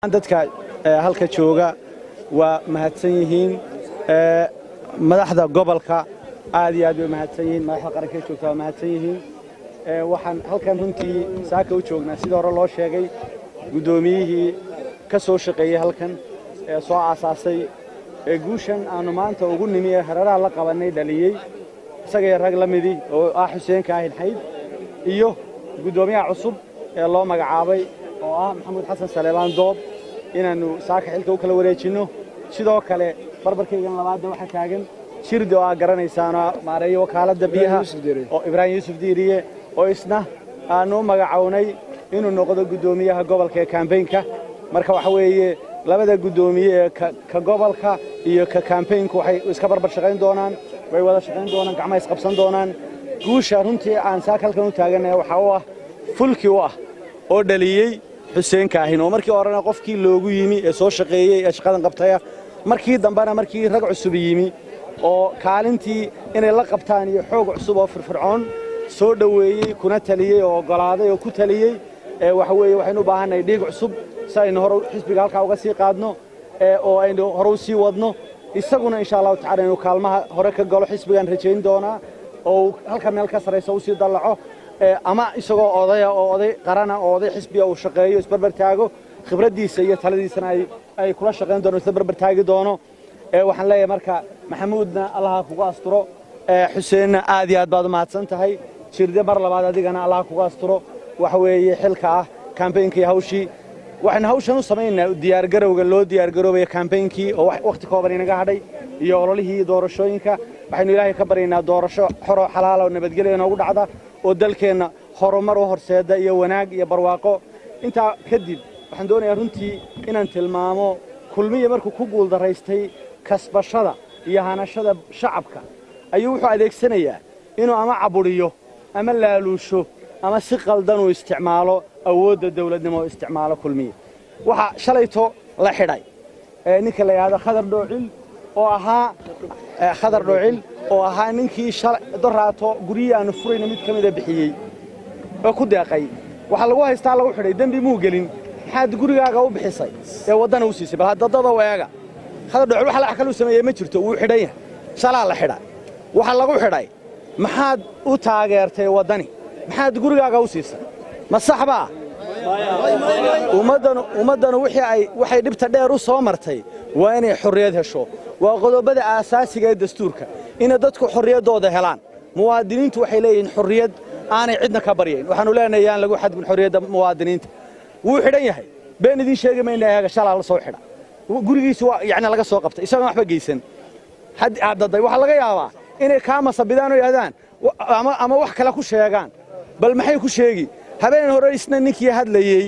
dadka halka jooga waa mahadsan yihiin madaxda gobolka aad iyo aad way mahadsan yihiin madaxda qaranka joogta waa mahadsan yihiin waxaan halkan runtii saaka u joognaa sida hore loo sheegay gudoomiyihii ka soo shaqeeyay halkan soo aasaasay guushan aanu maanta ugu nimi hararaha la qabanay dhaliyay isaga rag la midi oo Xuseen Kaahin Xayd iyo gudoomiyaha cusub ee loo magacaabay oo Maxamed Xasan Saleemaan Doob inaanu saaka xilka u kala wareejino sidoo kale barbarkaygan labaad waxa taagan shirdi oo garanaysaana maareeyo wakaalada biyaha oo Ibrahim Yusuf Diiriye oo isna aanu magacawnay inuu noqdo gudoomiyaha gobolka ee campaign-ka marka waxa weeye labada gudoomiye ka gobolka iyo ka campaign-ku waxay iska barbar shaqayn doonaan way wada shaqayn doonaan gacmaha is qabsan doonaan guusha runtii aan saaka halkan u taaganahay waxa uu ah fulki u ah oo dhaliyay Xuseen Kaahin oo markii horena qofkii loogu yimi ee soo shaqeeyay ee shaqadan qabtay markii dambana markii rag cusub yimi oo kaalintii inay la qabtaan iyo xoog cusub oo firfircoon soo dhaweeyay kuna taliyay oo ogolaaday oo ku taliyay waxa weeye waxaynu u baahanay dhiig cusub si aynu hore xisbiga halka uga sii qaadno oo aynu hore u sii wadno isaguna insha Allah taala inuu kaalmaha hore ka galo xisbigan rajayn doona oo halka meel ka sareysa u sii dalaco ama isagoo oday qarana oo oday xisbiga uu shaqeeyo isbarbar taago khibradiisa iyo taladiisana ay kula shaqeyn doonaan isbarbar taagi doono waxaan leeyahay marka maxamuudna Allah kugu asturo Xuseenna aad iyo aad baad u mahadsan tahay shirde mar labaad adigana Allah kugu asturo waxa weeye xilka ah campaign-kii hawshii waxaan hawshan u sameeynaa diyaar garowga loo diyaar garoobay campaign-kii oo waqti kooban inaga hadhay iyo ololihii doorashooyinka waxaynu Ilaahay ka baryaynaa doorasho xor oo xalaal oo nabadgelyo inoogu dhacda oo dalkeena horumar u horseeda iyo wanaag iyo barwaaqo inta kadib waxaan doonayaa runtii inaan tilmaamo kulmiye markuu ku guul daraystay kasbashada iyo hanashada shacabka ayuu wuxuu adeegsanayaa inuu ama caburiyo ama laaluusho ama si qaldan u isticmaalo awoodda dawladnimo isticmaalo kulmiye waxa shalayto la xidhay ninka la yiraahdo Khadar Dhoocil oo ahaa ninkii doraato guriyaanu furayna mid kamid ah bixiyay oo ku deeqay waxa lagu haystaa lagu xidhay dambi muu gelin maxaad gurigaaga u bixisay ee wadana u siisay bal dadada waaga Khadar Dhoocil waxa la xakalu sameeyay ma jirto uu xidhay shalaa la xidhay waxa lagu xidhay maxaad u taageertay wadani maxaad gurigaaga u siisay ma saxba ummadan waxay dhibta dheer u soo martay waa inay xorriyad hesho waa qodobada aasaasiga ee dastuurka in dadku xorriyadooda helaan muwaadiniintu waxay leeyihiin xorriyad aanay cidna ka baryayn waxaanu leenahay aan lagu xadgudbin xorriyadda muwaadiniinta wuu xidhan yahay been idin sheegamayna ayaga shalaa la soo xidha gurigiisa yaani laga soo qabtay isaga waxba geysan hadday waxa laga yaabaa inay ka masabidaan oo yiraahdaan ama wax kale ku sheegaan bal maxay ku sheegi habeen hore isna ninkii hadlayay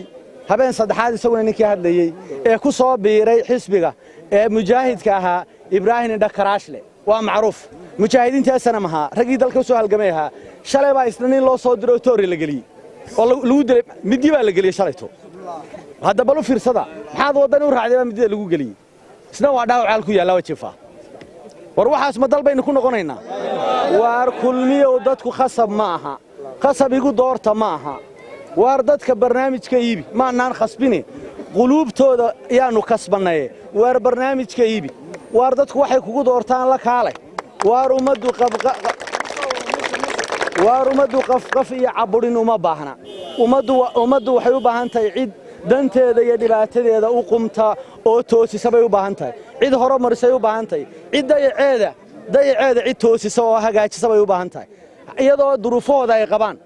habeen saddexaad isaguna ninkii hadlayay ee ku soo biiray xisbiga ee mujaahidka ahaa Ibrahim Dhakaraashle waa macruuf mujaahidiinta sanamaha ragii dalka soo halgamay ahaa shalay baa isna nin loo soo diray toori la galiyay oo lagu dilay midi baa la galiyay shalayto hadda bal u fiirsada maxaad wadan u raacday midida lagu galiyay isna waa dhaawac ku yaala wajifa war waxaas ma dalbayna ku noqonaynaa waar kulmiyo dadku khasab ma aha khasab igu doorta ma aha waar dadka barnaamijka iibi ma naan khasbine quluubtooda yaanu kasbanay waar barnaamijka iibi waar dadku waxay kugu doortaan la kaalay waar umadu qaf iyo caburin uma baahna umadu waxay u baahan tahay cid danteeda iyo dhibaatadeeda u qumta oo toosisa bay u baahan tahay cid horumarisay u baahan tahay cid dayaceeda cid toosisa oo hagaajisa bay u baahan tahay iyadoo duruufooda ay qabaan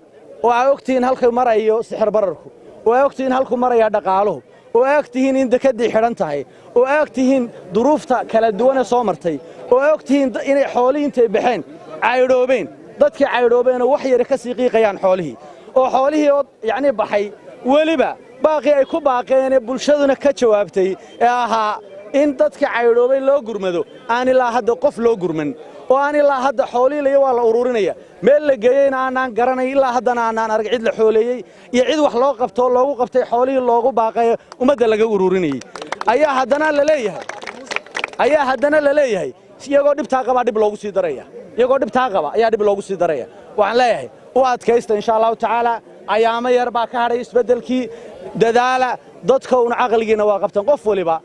oo ay ogtiin halka marayo sixir bararku oo ay ogtiin halku maraya dhaqaaluhu oo ay ogtiin in dekadii xiran tahay oo ay ogtiin duruufta kala duwan ee soo martay oo ay ogtiin inay xoolihiintay baxeen caydhoobeen dadkii caydhoobeen oo wax yar ka sii qiiqayaan xoolihii oo xoolihii yaani baxay waliba baaqi ay ku baaqeen bulshaduna ka jawaabtay ee ahaa in dadkii caydhoobay loo gurmado aan ilaa hadda qof loo gurman oo aan ilaa hadda xoolihiisa waa la ururinaya meel la geeyayna aanan garanay ilaa haddana aanan arag cid la xooleeyay iyo cid wax loo qabto loogu qabtay xoolihii loogu baaqay ummadda laga ururinayay ayaa haddana la leeyahay iyagoo dhibtaa qaba dib loogu sii daraya ayaa dib loogu sii daraya waxaan leeyahay u adkaysta insha Allah taala ayaama yar baa ka haray isbedelkii dadaala dadka una caqligiina waa qabtaan qof waliba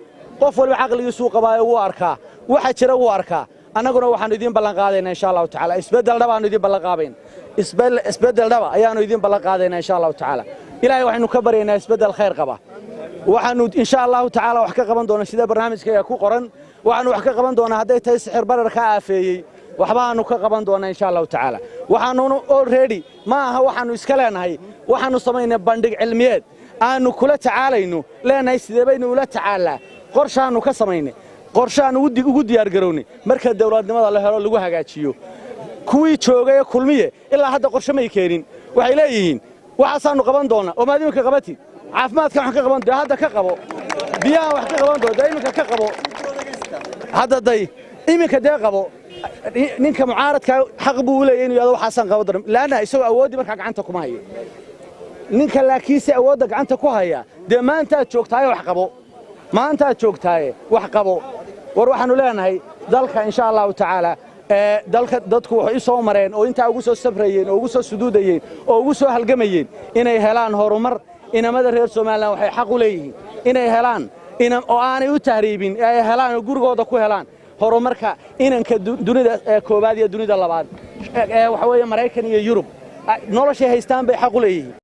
caqligiisu qabaayo wuu arkaa waxa jira wuu arkaa annaguna waxaanu idin ballan qaadaynaa insha Allah ta'ala isbedel dhab aanu idin ballan qaadayn isbedel dhab ayaanu idin ballan qaadaynaa insha Allah ta'ala ilaahay waxaanu ka baryaynaa isbedel khayr qaba waxaanu insha Allah ta'ala wax ka qaban doonaa sida barnaamijka ku qoran waxaanu wax ka qaban doonaa haday tahay sixir bararka aafeeyay waxbaanu ka qaban doonaa insha Allah ta'ala waxaanu already ma aha waxaanu iska leenahay waxaanu sameeynaa bandhig cilmiyeed aanu kula tacaalayno leenahay sidee baynu ula tacaalaa qorshaanu ka sameeynay qorshaanu ugu diyaar garownay marka dawladnimada la helo lagu hagaajiyo kuwii joogay kulmiye ilaa hadda qorshe ma keenin waxay leeyihiin waxaanu qaban doonaa oo maadimka qabati caafimaadka wax ka qaban doonaa hadda ka qabo biyaha wax ka qaban doonaa iminka ka qabo hadda day iminka dee qabo ninka mucaaradka xaq buu leeyahay inuu yado waxaasan qabo doonaa laana isagoo awoodi marka gacanta kuma hayo ninka laakiinse awoodda gacanta ku haya dee maanta aad joogtaay wax qabo maanta aad joogtaay wax qabo war waxaanu leenahay dalka insha Allah ta'ala dalka dadku waxay soo mareen oo inta ugu soo sabrayeen oo ugu soo suduudayeen oo ugu soo halgamayeen inay helaan horumar inamada reer Soomaaliland waxay xaq u leeyihiin inay helaan oo aanay u tahriibin ay helaan gurigooda ku helaan horumarka inanka dunida koobaad iyo dunida labaad waxa weeye Mareykan iyo Yurub nolosha haystaan bay xaq u leeyihiin